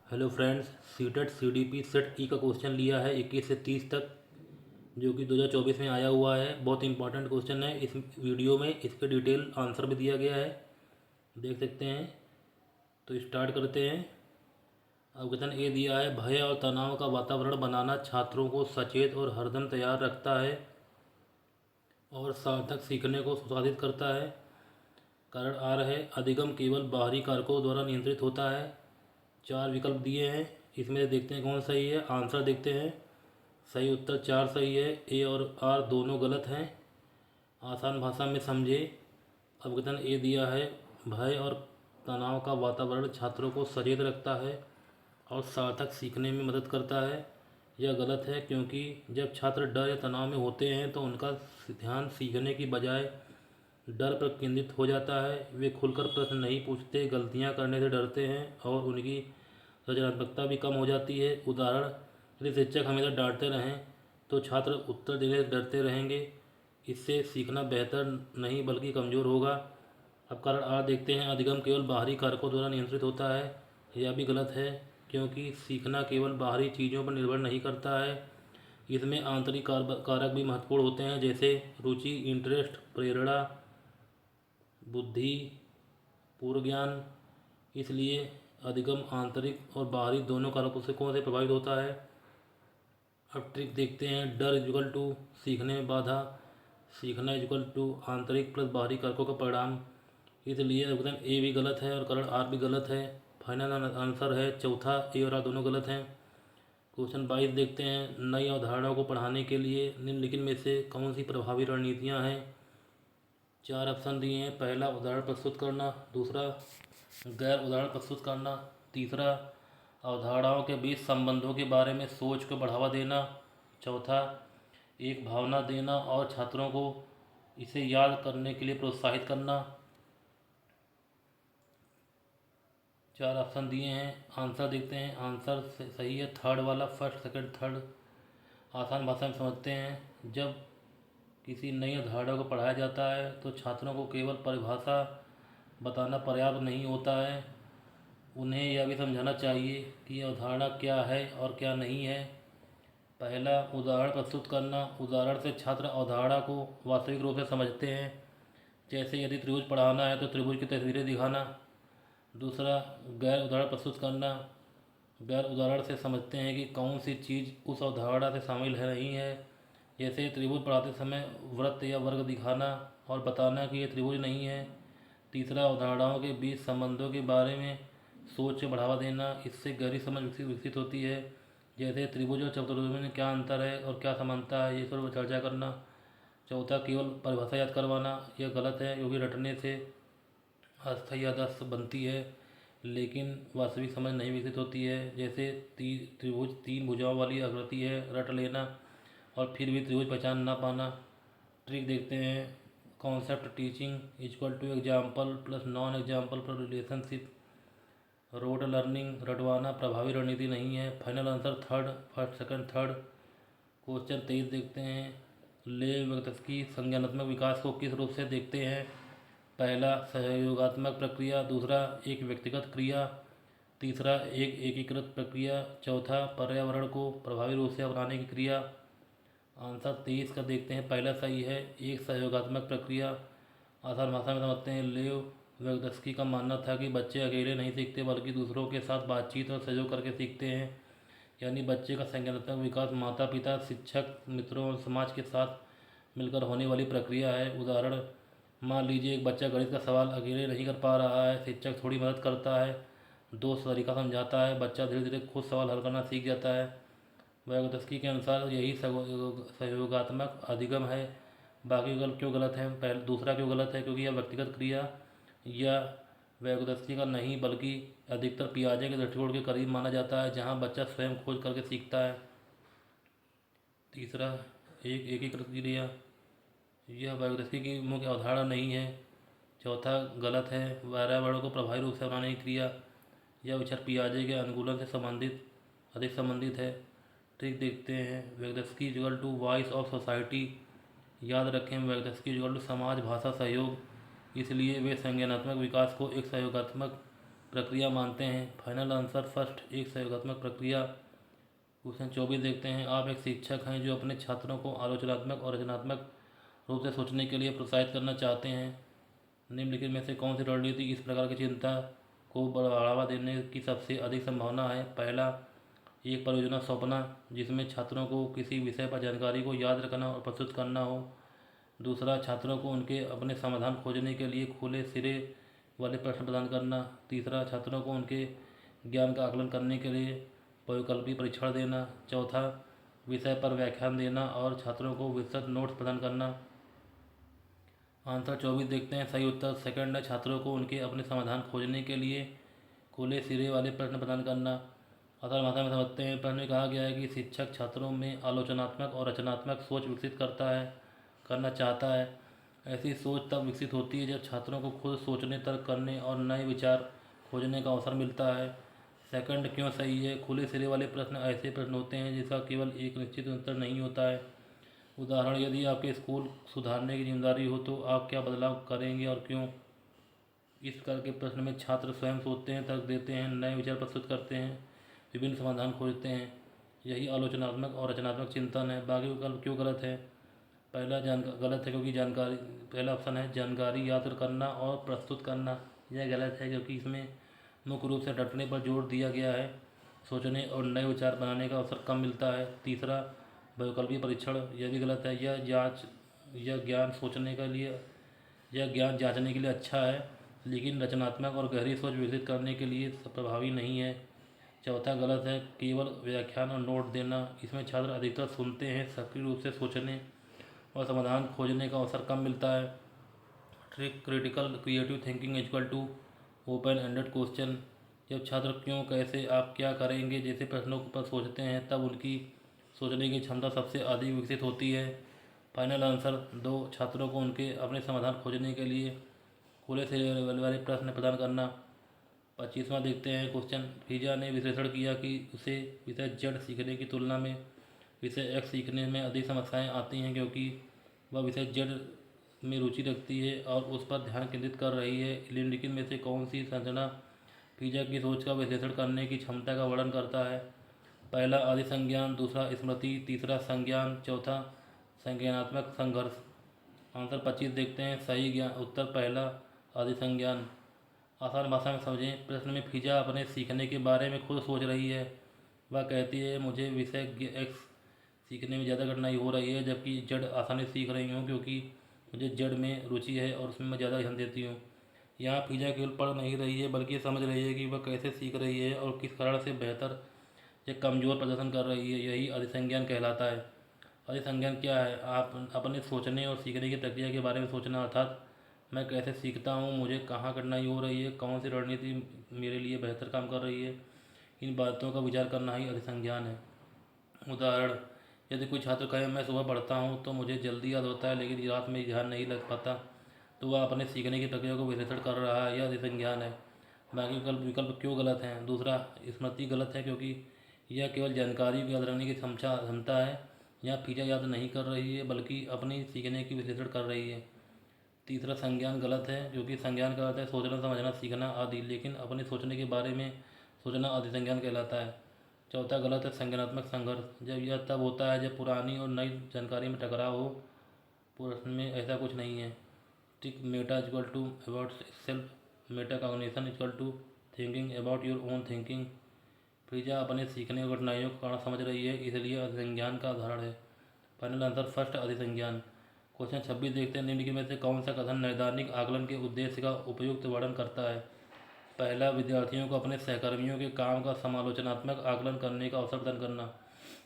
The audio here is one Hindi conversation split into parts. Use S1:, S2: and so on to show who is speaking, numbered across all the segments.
S1: Hello friends, CTET CDP set ई का क्वेश्चन लिया है 21 से 30 तक, जो कि 2024 में आया हुआ है। बहुत इंपॉर्टेंट क्वेश्चन है। इस वीडियो में इसके डिटेल आंसर भी दिया गया है, देख सकते हैं। तो स्टार्ट करते हैं। अब क्वेश्चन ए दिया है, भय और तनाव का वातावरण बनाना छात्रों को सचेत और हरदम तैयार रखता है और सार्थक सीखने को सुसाधित करता है। कारण आ रहा है, अधिगम केवल बाहरी कारकों द्वारा नियंत्रित होता है। 4 विकल्प दिए हैं, इसमें से देखते हैं कौन सही है। आंसर देखते हैं। सही उत्तर 4 सही है, ए और आर दोनों गलत हैं। आसान भाषा में समझे। अवगतन ए दिया है, भय और तनाव का वातावरण छात्रों को सचेत रखता है और सार्थक सीखने में मदद करता है। यह गलत है, क्योंकि जब छात्र डर या तनाव में होते हैं तो उनका ध्यान सीखने की बजाय डर पर केंद्रित हो जाता है। वे खुलकर प्रश्न नहीं पूछते, गलतियां करने से डरते हैं और उनकी रचनात्मकता भी कम हो जाती है। उदाहरण, यदि शिक्षक हमेशा डांटते रहें तो छात्र उत्तर देने से डरते रहेंगे। इससे सीखना बेहतर नहीं बल्कि कमज़ोर होगा। अब कारण आ देखते हैं, अधिगम केवल बाहरी कारकों द्वारा नियंत्रित होता है। यह भी गलत है, क्योंकि सीखना केवल बाहरी चीज़ों पर निर्भर नहीं करता है। इसमें आंतरिक कारक भी महत्वपूर्ण होते हैं, जैसे रुचि, इंटरेस्ट, प्रेरणा, बुद्धि, पूर्व ज्ञान। इसलिए अधिगम आंतरिक और बाहरी दोनों कारकों से कौन से प्रभावित होता है। अब ट्रिक देखते हैं। डर इक्वल टू सीखने में बाधा, सीखना इक्वल टू आंतरिक प्लस बाहरी कारकों का परिणाम। इसलिए अवगतन ए भी गलत है और कारण आर भी गलत है। फाइनल आंसर है चौथा, ए और आर दोनों गलत हैं। क्वेश्चन 22 देखते हैं, नई अवधारणाओं को पढ़ाने के लिए निम्नलिखित में से कौन सी प्रभावी रणनीतियाँ हैं। 4 ऑप्शन दिए हैं। पहला, उदाहरण प्रस्तुत करना। दूसरा, गैर उदाहरण प्रस्तुत करना। तीसरा, अवधारणाओं के बीच संबंधों के बारे में सोच को बढ़ावा देना। चौथा, एक भावना देना और छात्रों को इसे याद करने के लिए प्रोत्साहित करना। 4 ऑप्शन दिए हैं, आंसर देखते हैं। आंसर सही है थर्ड वाला, फर्स्ट सेकंड थर्ड। आसान भाषा में समझते हैं। जब किसी नई अवधारणा को पढ़ाया जाता है तो छात्रों को केवल परिभाषा बताना पर्याप्त नहीं होता है, उन्हें यह भी समझाना चाहिए कि यह अवधारणा क्या है और क्या नहीं है। पहला, उदाहरण प्रस्तुत करना। उदाहरण से छात्र अवधारणा को वास्तविक रूप से समझते हैं। जैसे यदि त्रिभुज पढ़ाना है तो त्रिभुज की तस्वीरें दिखाना। दूसरा, गैर उदाहरण प्रस्तुत करना। गैर उदाहरण से समझते हैं कि कौन सी चीज़ उस अवधारणा से शामिल है नहीं है। जैसे त्रिभुज पढ़ाते समय वृत्त या वर्ग दिखाना और बताना कि यह त्रिभुज नहीं है। तीसरा, अवधारणाओं के बीच संबंधों के बारे में सोच से बढ़ावा देना। इससे गहरी समझ विकसित होती है। जैसे त्रिभुज और चतुर्भुज में क्या अंतर है और क्या समानता है, ये सब चर्चा करना। चौथा, केवल परिभाषा याद करवाना। यह गलत है, क्योंकि रटने से अस्थायी याददाश्त बनती है लेकिन वास्तविक समझ नहीं विकसित होती है। जैसे त्रिभुज 3 भुजाओं वाली आकृति है, रट लेना और फिर भी त्रिभुज पहचान ना पाना। ट्रिक देखते हैं। Concept teaching equal to example plus non example पर रिलेशनशिप। रोड लर्निंग रटवाना प्रभावी रणनीति नहीं है। Final answer third, first second third. Question 23 देखते हैं, ले व्यक्ति की संज्ञानात्मक विकास को किस रूप से देखते हैं। पहला, सहयोगात्मक प्रक्रिया। दूसरा, एक व्यक्तिगत क्रिया। तीसरा, एक एकीकृत प्रक्रिया। चौथा, पर्यावरण को प्रभावी रूप से अपनाने की क्रिया। आंसर 23 का देखते हैं। पहला सही है, एक सहयोगात्मक प्रक्रिया। आसान भाषा में समझते हैं। लेव वेगोत्स्की का मानना था कि बच्चे अकेले नहीं सीखते बल्कि दूसरों के साथ बातचीत और सहयोग करके सीखते हैं। यानी बच्चे का संज्ञानात्मक विकास माता पिता, शिक्षक, मित्रों और समाज के साथ मिलकर होने वाली प्रक्रिया है। उदाहरण, मान लीजिए एक बच्चा गणित का सवाल अकेले नहीं कर पा रहा है, शिक्षक थोड़ी मदद करता है, दोस्त तरीका समझाता है, बच्चा धीरे धीरे खुद सवाल हल करना सीख जाता है। वैगोत्स्की के अनुसार यही सहयोगात्मक अधिगम है। बाकी विकल्प क्यों गलत है। पहले दूसरा क्यों गलत है, क्योंकि यह व्यक्तिगत क्रिया या वैगोत्स्की का नहीं बल्कि अधिकतर पियाजे के दृष्टिकोण के करीब माना जाता है, जहाँ बच्चा स्वयं खोज करके सीखता है। तीसरा, एक एकीकृत क्रिया, यह वैगोत्स्की की मुख्य अवधारणा नहीं है। चौथा गलत है, पर्यावरण को प्रभावी रूप से अपनाने की क्रिया, यह विचार पियाजे के अनुकूलन से संबंधित अधिक संबंधित है। ट्रिक देखते हैं। Vygotsky equal to voice of society. याद रखें, वैगोत्स्की इक्वल टू समाज भाषा सहयोग। इसलिए वे संज्ञानात्मक विकास को एक सहयोगात्मक प्रक्रिया मानते हैं। फाइनल आंसर फर्स्ट एक सहयोगात्मक प्रक्रिया। क्वेश्चन 24 देखते हैं, आप एक शिक्षक हैं जो अपने छात्रों को आलोचनात्मक और रचनात्मक रूप से सोचने के लिए प्रोत्साहित करना चाहते हैं। निम्नलिखित में से कौन सी रणनीति इस प्रकार की चिंता को बढ़ावा देने की सबसे अधिक संभावना है? पहला, एक परियोजना सौंपना जिसमें छात्रों को किसी विषय पर जानकारी को याद रखना और प्रस्तुत करना हो। दूसरा, छात्रों को उनके अपने समाधान खोजने के लिए खुले सिरे वाले प्रश्न प्रदान करना। तीसरा, छात्रों को उनके ज्ञान का आकलन करने के लिए बहुविकल्पी परीक्षण देना। चौथा, विषय पर व्याख्यान देना और छात्रों को विस्तृत नोट्स प्रदान करना। आंसर 24 देखते हैं, सही उत्तर सेकंड है, छात्रों को उनके अपने समाधान खोजने के लिए खुले सिरे वाले प्रश्न प्रदान करना। आसान भाषा में समझते हैं, प्रश्न में कहा गया है कि शिक्षक छात्रों में आलोचनात्मक और रचनात्मक सोच विकसित करना चाहता है। ऐसी सोच तब विकसित होती है जब छात्रों को खुद सोचने, तर्क करने और नए विचार खोजने का अवसर मिलता है। सेकंड क्यों सही है? खुले सिरे वाले प्रश्न ऐसे प्रश्न होते हैं जिसका केवल एक निश्चित उत्तर नहीं होता है। उदाहरण, यदि आपके स्कूल सुधारने की जिम्मेदारी हो तो आप क्या बदलाव करेंगे और क्यों? इस प्रकार के प्रश्न में छात्र स्वयं सोचते हैं, तर्क देते हैं, नए विचार प्रस्तुत करते हैं, विभिन्न समाधान खोजते हैं। यही आलोचनात्मक और रचनात्मक चिंतन है। बाकी विकल्प क्यों गलत है? पहला गलत है क्योंकि जानकारी, पहला ऑप्शन है जानकारी याद करना और प्रस्तुत करना, यह गलत है क्योंकि इसमें मुख्य रूप से रटने पर जोर दिया गया है, सोचने और नए विचार बनाने का अवसर कम मिलता है। तीसरा, बहुविकल्पीय परीक्षण, यह भी गलत है। यह ज्ञान जांचने के लिए अच्छा है लेकिन रचनात्मक और गहरी सोच विकसित करने के लिए प्रभावी नहीं है। चौथा गलत है, केवल व्याख्यान और नोट देना, इसमें छात्र अधिकतर सुनते हैं, सक्रिय रूप से सोचने और समाधान खोजने का अवसर कम मिलता है। Critical creative thinking equal to open ended question, जब छात्र क्यों, कैसे, आप क्या करेंगे जैसे प्रश्नों पर सोचते हैं तब उनकी सोचने की क्षमता सबसे अधिक विकसित होती है। फाइनल आंसर 2, छात्रों को उनके अपने समाधान खोजने के लिए खुले से वाले प्रश्न प्रदान करना। 25वां देखते हैं क्वेश्चन, पिज़ा ने विश्लेषण किया कि उसे विषय जेड सीखने की तुलना में विषय एक्स सीखने में अधिक समस्याएं आती हैं क्योंकि वह विषय जेड में रुचि रखती है और उस पर ध्यान केंद्रित कर रही है। निम्नलिखित में से कौन सी संरचना पिज़ा की सोच का विश्लेषण करने की क्षमता का वर्णन करता है? पहला, आदि संज्ञान, दूसरा स्मृति, तीसरा संज्ञान, चौथा संज्ञानात्मक संघर्ष। आंसर 25 देखते हैं, सही ज्ञान उत्तर पहला, आदि संज्ञान। आसान भाषा में समझें, प्रश्न में फिजा अपने सीखने के बारे में खुद सोच रही है। वह कहती है, मुझे विषय एक्स सीखने में ज़्यादा कठिनाई हो रही है जबकि जेड आसानी सीख रही हूँ क्योंकि मुझे जेड में रुचि है और उसमें मैं ज़्यादा ध्यान देती हूँ। यहाँ फिजा केवल पढ़ नहीं रही है बल्कि समझ रही है कि वह कैसे सीख रही है और किस कारण से बेहतर या कमज़ोर प्रदर्शन कर रही है। यही अधिसंज्ञान कहलाता है। अधिसंज्ञान क्या है? आप अपने सोचने और सीखने की प्रक्रिया के बारे में सोचना, अर्थात मैं कैसे सीखता हूँ, मुझे कहाँ कठिनाई हो रही है, कौन सी रणनीति मेरे लिए बेहतर काम कर रही है, इन बातों का विचार करना ही अधिसंज्ञान है। उदाहरण, यदि कोई छात्र कहे मैं सुबह पढ़ता हूँ तो मुझे जल्दी याद होता है लेकिन रात में ध्यान नहीं लग पाता, तो वह अपने सीखने की प्रक्रिया को विश्लेषण कर रहा है, यह अधिसंज्ञान है। बाकी विकल्प क्यों गलत हैं? दूसरा, स्मृति गलत है क्योंकि यह केवल जानकारी को याद रखने की क्षमता है। यहाँ फिजा याद नहीं कर रही है बल्कि अपनी सीखने की विश्लेषण कर रही है। तीसरा, संज्ञान गलत है क्योंकि संज्ञान का अर्थ है सोचना, समझना, सीखना आदि, लेकिन अपने सोचने के बारे में सोचना अधिसंज्ञान कहलाता है। चौथा गलत है, संज्ञानात्मक संघर्ष, जब यह तब होता है जब पुरानी और नई जानकारी में टकराव हो। प्रश्न में ऐसा कुछ नहीं है। Trick meta equal to about self, metacognition equal to thinking about your own thinking. फिजा अपने सीखने और कठिनाइयों का कारण समझ रही है, इसलिए अधिसंज्ञान का उदाहरण है। फाइनल आंसर फर्स्ट, अधिसंज्ञान। क्वेश्चन 26 देखते हैं, निम्नलिखित में से कौन सा कथन नैदानिक आकलन के उद्देश्य का उपयुक्त वर्णन करता है? पहला, विद्यार्थियों को अपने सहकर्मियों के काम का समालोचनात्मक आकलन करने का अवसर प्रदान करना।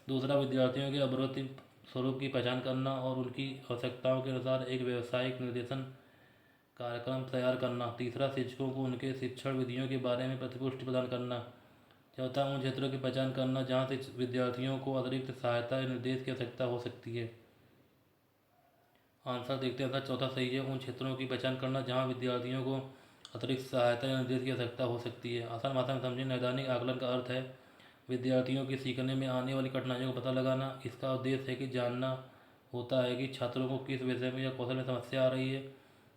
S1: दूसरा, विद्यार्थियों के अवरोधित स्वरूप की पहचान करना और उनकी आवश्यकताओं के अनुसार एक व्यावसायिक निर्देशन कार्यक्रम तैयार करना। तीसरा, शिक्षकों को उनके शिक्षण विधियों के बारे में प्रतिपुष्टि प्रदान करना। चौथा, उन क्षेत्रों की पहचान करना जहाँ से विद्यार्थियों को अतिरिक्त सहायता या निर्देश की आवश्यकता हो सकती है। आंसर देखते हैं, चौथा सही है, उन क्षेत्रों की पहचान करना जहाँ विद्यार्थियों को अतिरिक्त सहायता या निर्देश की आवश्यकता हो सकती है। आसान भाषा में समझें, नैदानिक आकलन का अर्थ है विद्यार्थियों के सीखने में आने वाली कठिनाइयों का पता लगाना। इसका उद्देश्य है कि जानना होता है कि छात्रों को किस विषय में या कौशल में समस्या आ रही है,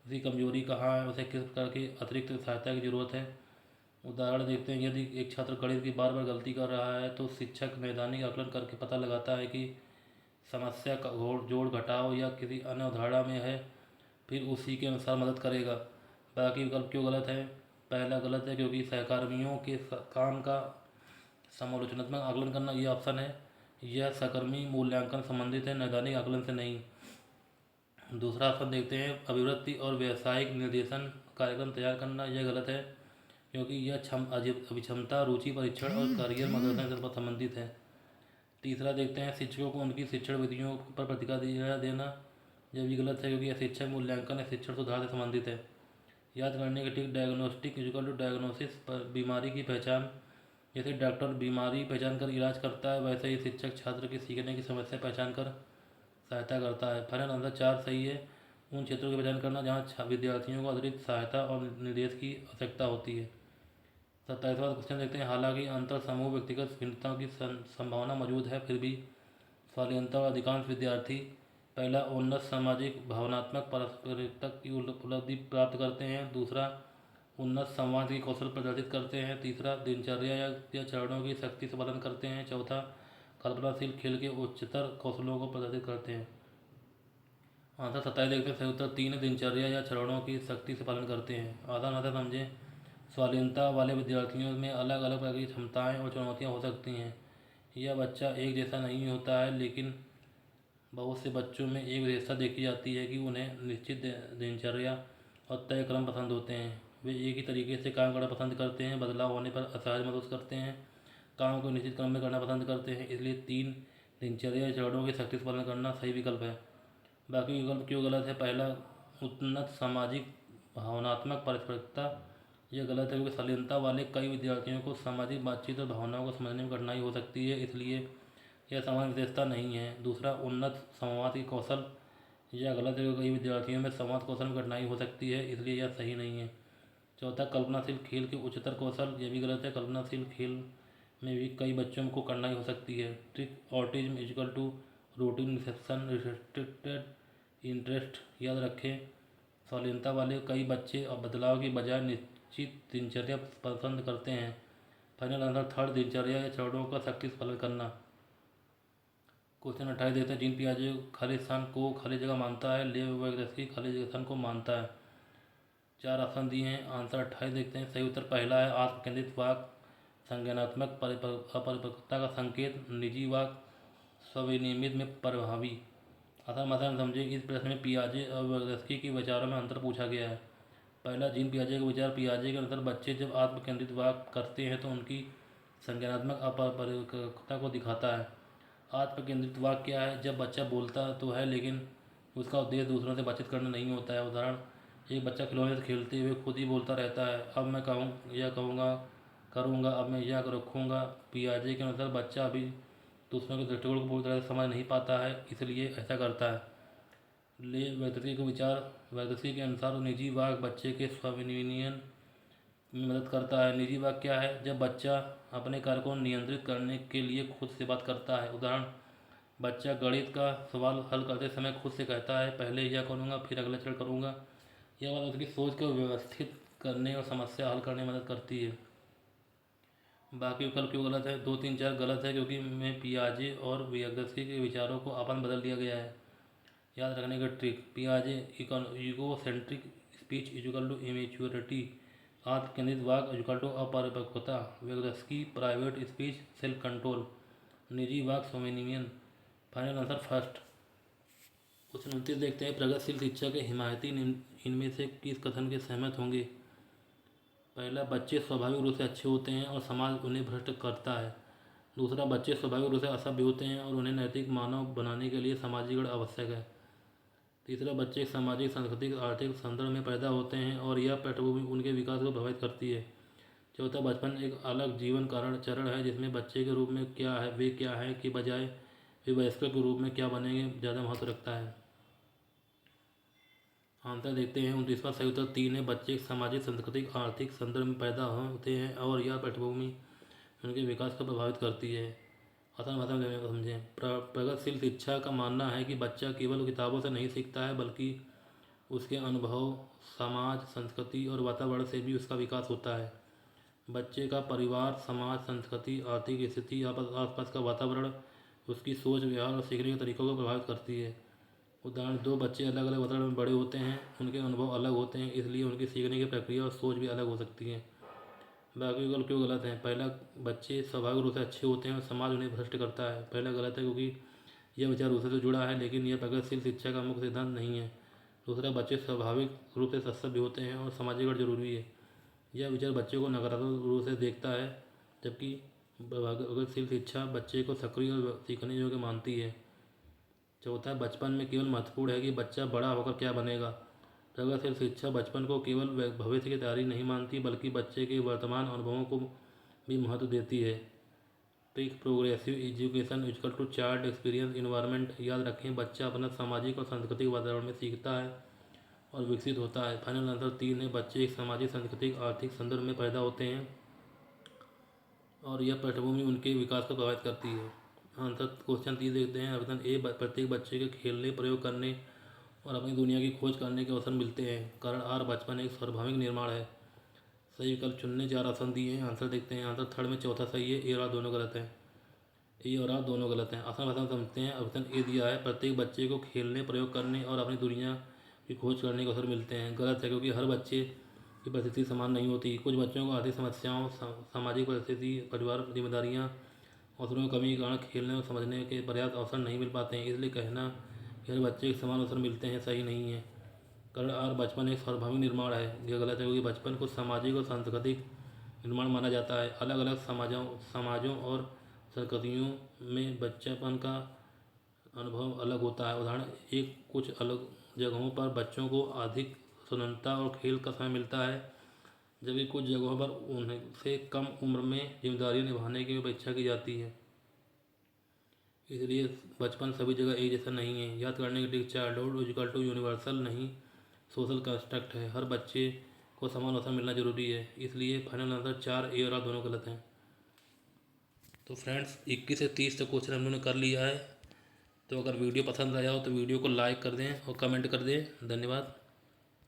S1: उसकी कमजोरी कहाँ है, उसे किस प्रकार की अतिरिक्त सहायता की जरूरत है। उदाहरण देखते हैं, यदि एक छात्र गणित की बार बार गलती कर रहा है तो शिक्षक नैदानिक आकलन करके पता लगाता है कि समस्या का जोड़ घटाव या किसी अन्य अवधारणा में है, फिर उसी के अनुसार मदद करेगा। बाकी विकल्प क्यों गलत है? पहला गलत है क्योंकि सहकर्मियों के काम का समालोचनात्मक आकलन करना, यह ऑप्शन है, यह सहकर्मी मूल्यांकन संबंधित है, नैदानिक आकलन से नहीं। दूसरा ऑप्शन देखते हैं, अभिवृत्ति और व्यावसायिक निर्देशन कार्यक्रम तैयार करना, यह गलत है क्योंकि यह अभिक्षमता, रुचि परीक्षण और करियर मार्गदर्शन से संबंधित है। तीसरा देखते हैं, शिक्षकों को उनकी शिक्षण विधियों पर प्रतिक्रिया देना, यह भी गलत है क्योंकि यह शिक्षक मूल्यांकन या शिक्षण सुधार से संबंधित है। याद करने के ठीक, डायग्नोस्टिक इक्वल टू डायग्नोसिस, पर बीमारी की पहचान। जैसे डॉक्टर बीमारी पहचान कर इलाज करता है, वैसे ही शिक्षक छात्र की सीखने की समस्या पहचान कर सहायता करता है। फाइनल आंसर 4 सही है। उन क्षेत्रों की पहचान करना जहाँ विद्यार्थियों को अतिरिक्त सहायता और निर्देश की आवश्यकता होती है। 27वां क्वेश्चन देखते हैं, हालांकि अंतर समूह व्यक्तिगत भिन्नताओं की संभावना मौजूद है, फिर भी स्वायत्तता और अधिकांश विद्यार्थी पहला उन्नत सामाजिक भावनात्मक पारस्परिकता की उपलब्धि प्राप्त करते हैं, दूसरा उन्नत संवाद की कौशल प्रदर्शित करते हैं, तीसरा दिनचर्या या चरणों की सख्ती से पालन करते हैं, चौथा कल्पनाशील खेल के उच्चतर कौशलों को प्रदर्शित करते हैं। आंसर 27 देखते हैं, सही उत्तर 3 दिनचर्या या चरणों की सख्ती से पालन करते हैं। आसान आंसर समझें, स्वायत्तता वाले विद्यार्थियों में अलग अलग प्रकार की क्षमताएँ और चुनौतियाँ हो सकती हैं। यह बच्चा एक जैसा नहीं होता है, लेकिन बहुत से बच्चों में एक विशेषता देखी जाती है कि उन्हें निश्चित दिनचर्या और तय क्रम पसंद होते हैं। वे एक ही तरीके से काम करना पसंद करते हैं, बदलाव होने पर असहज महसूस करते हैं, काम को निश्चित क्रम में करना पसंद करते हैं। इसलिए 3 दिनचर्या चरणों के सख्ती से पालन करना सही विकल्प है। बाकी विकल्प क्यों गलत है? पहला, उन्नत सामाजिक भावनात्मक पारस्परिकता, यह गलत है क्योंकि शालीनता वाले कई विद्यार्थियों को सामाजिक बातचीत और भावनाओं को समझने में कठिनाई हो सकती है, इसलिए यह सामान्य विशेषता नहीं है। दूसरा, उन्नत संवाद की कौशल, यह गलत है क्योंकि कई विद्यार्थियों में संवाद कौशल में कठिनाई हो सकती है, इसलिए यह सही नहीं है। चौथा, कल्पनाशील खेल के उच्चतर कौशल, यह भी गलत है, कल्पनाशील खेल में भी कई बच्चों को कठिनाई हो सकती है। Trick autism equal to routine reception restricted interest, याद रखें, शालीनता वाले कई बच्चे और बदलाव की बजाय निश्चित दिनचर्या पसंद करते हैं। फाइनल आंसर 3 दिनचर्या या चरणों का सख्ती से पालन करना। क्वेश्चन 28 देते हैं, जीन पियाजे खाली स्थान को खाली जगह मानता है, लेव वैगदस्की खाली स्थान को मानता है। 4 ऑप्शन दिए हैं। आंसर 28 देखते हैं, सही उत्तर पहला है, आत्म केंद्रित वाक संज्ञानात्मक अपरिपक्वता का संकेत, निजी वाक स्वविनियमित में प्रभावी। आसान भाषा में समझे, इस प्रश्न में पियाजे और वैगदस्की के विचारों में अंतर पूछा गया है। पहला, जीन पियाजे का विचार, पियाजे के अनुसार बच्चे जब आत्म केंद्रित वाक करते हैं तो उनकी संज्ञानात्मक अपरिपक्वता को दिखाता है। आत्म केंद्रित वाक्य क्या है? जब बच्चा बोलता तो है लेकिन उसका उद्देश्य दूसरों से बातचीत करना नहीं होता है। उदाहरण, एक बच्चा खिलौने से खेलते हुए खुद ही बोलता रहता है, अब मैं यह कहूँगा करूँगा, अब मैं यह रखूँगा। पियाजे के अनुसार बच्चा अभी दूसरों के दृष्टिकोण को पूरी तरह से समझ नहीं पाता है, इसलिए ऐसा करता है। ले वैगदस्की को विचार, वैगदस्की के अनुसार निजी वाक बच्चे के स्वाभिनियमन में मदद करता है। निजी वाक क्या है? जब बच्चा अपने कार्य को नियंत्रित करने के लिए खुद से बात करता है। उदाहरण, बच्चा गणित का सवाल हल करते समय खुद से कहता है, पहले यह करूँगा फिर अगला चरण करूँगा। यह बात उसकी सोच को व्यवस्थित करने और समस्या हल करने में मदद करती है। बाकी विकल्प क्यों गलत है? 2, 3, 4 गलत है क्योंकि में पियाजे और वैगदस्की के विचारों को अपन बदल दिया गया है। याद रखने का ट्रिक, पियाजे egocentric speech equal to immaturity, आत्म केंद्रित वाक इक्वल टू अपरिपक्वता, Vygotsky private speech self control, निजी वाक स्वविनियमन। Final answer first. क्वेश्चन 29 देखते हैं, प्रगतिशील शिक्षा के हिमायती इनमें से किस कथन के सहमत होंगे? पहला, बच्चे स्वाभाविक रूप से अच्छे होते हैं और समाज उन्हें भ्रष्ट करता है। दूसरा, बच्चे स्वाभाविक रूप से असभ्य होते हैं और उन्हें नैतिक मानव बनाने के लिए सामाजिकरण आवश्यक है। तीसरा, बच्चे सामाजिक, सांस्कृतिक, आर्थिक संदर्भ में पैदा होते हैं और यह पृष्ठभूमि उनके विकास को प्रभावित करती है। चौथा, बचपन एक अलग जीवन चरण है जिसमें बच्चे के रूप में वे क्या है के बजाय वे वयस्क के रूप में क्या बनेंगे ज़्यादा महत्व रखता है। आंसर देखते हैं। 29वां सही उत्तर 3 है, बच्चे सामाजिक, सांस्कृतिक, आर्थिक संदर्भ में पैदा होते हैं और यह पृष्ठभूमि उनके विकास को प्रभावित करती है। आसान भाषा में समझें, प्रगतिशील शिक्षा का मानना है कि बच्चा केवल किताबों से नहीं सीखता है बल्कि उसके अनुभव, समाज, संस्कृति और वातावरण से भी उसका विकास होता है। बच्चे का परिवार, समाज, संस्कृति, आर्थिक स्थिति, आसपास का वातावरण उसकी सोच, व्यवहार और सीखने के तरीकों को प्रभावित करती है। उदाहरण, दो बच्चे अलग अलग वातावरण में बड़े होते हैं, उनके अनुभव अलग होते हैं, इसलिए उनकी सीखने की प्रक्रिया और सोच भी अलग हो सकती है। बाकी विकल्प क्यों गलत हैं? पहला, बच्चे स्वाभाविक रूप से अच्छे होते हैं और समाज उन्हें भ्रष्ट करता है। पहला गलत है क्योंकि यह विचार दूसरे से जुड़ा है, लेकिन यह प्रगतिशील शिक्षा का मुख्य सिद्धांत नहीं है। दूसरा, बच्चे स्वाभाविक रूप से सभ्य होते हैं और सामाजिक जरूरी है। यह विचार बच्चे को नकारात्मक रूप से देखता है, जबकि प्रगतिशील शिक्षा बच्चे को सक्रिय और सीखने योग्य मानती है। चौथा, बचपन में केवल महत्वपूर्ण है कि बच्चा बड़ा होकर क्या बनेगा। प्रगतिशील शिक्षा बचपन को केवल भविष्य की तैयारी नहीं मानती, बल्कि बच्चे के वर्तमान अनुभवों को भी महत्व देती है। Pick progressive education equal to chart experience environment. याद रखें, बच्चा अपना सामाजिक और सांस्कृतिक वातावरण में सीखता है और विकसित होता है। फाइनल आंसर 3 है, बच्चे एक सामाजिक, सांस्कृतिक, आर्थिक संदर्भ में पैदा होते हैं और यह पृष्ठभूमि उनके विकास को प्रभावित करती है। आंसर क्वेश्चन 3 देखते हैं। ऑप्शन ए, प्रत्येक बच्चे के खेलने, प्रयोग करने और अपनी दुनिया की खोज करने के अवसर मिलते हैं। कारण आर, बचपन एक स्वाभाविक निर्माण है। सही विकल्प चुनने 4 ऑप्शन दिए हैं, आंसर देखते हैं। आंसर थर्ड में चौथा सही है, ए और आर दोनों गलत हैं। ए और आर दोनों गलत हैं। आसान आसान समझते हैं। ऑप्शन ए दिया है, प्रत्येक बच्चे को खेलने, प्रयोग करने और अपनी दुनिया की खोज करने के अवसर मिलते हैं। गलत है, क्योंकि हर बच्चे की परिस्थिति समान नहीं होती। कुछ बच्चों को आर्थिक समस्याओं, सामाजिक परिस्थिति, परिवार जिम्मेदारियाँ, अवसरों की कमी के कारण खेलने और समझने के पर्याप्त अवसर नहीं मिल पाते हैं। इसलिए कहना कि हर बच्चे के समान अवसर मिलते हैं सही नहीं है। कारण आर, बचपन एक स्वाभाविक निर्माण है, यह गलत है, क्योंकि बचपन को सामाजिक और सांस्कृतिक निर्माण माना जाता है। अलग अलग समाजों और संस्कृतियों में बच्चेपन का अनुभव अलग होता है। उदाहरण एक, कुछ अलग जगहों पर बच्चों को अधिक स्वतंत्रता और खेल का समय मिलता है, जबकि कुछ जगहों पर उनसे कम उम्र में जिम्मेदारियां निभाने की अपेक्षा की जाती है। इसलिए बचपन सभी जगह एक जैसा नहीं है। याद करने की trick, childhood equal to universal नहीं, सोशल कंस्ट्रक्ट है। हर बच्चे को समान अवसर मिलना जरूरी है। इसलिए फाइनल आंसर 4, ए और आर दोनों गलत हैं। तो फ्रेंड्स, 21 से 30 तक क्वेश्चन हम लोगों ने कर लिया है। तो अगर वीडियो पसंद आया हो तो वीडियो को लाइक कर दें और कमेंट कर दें। धन्यवाद।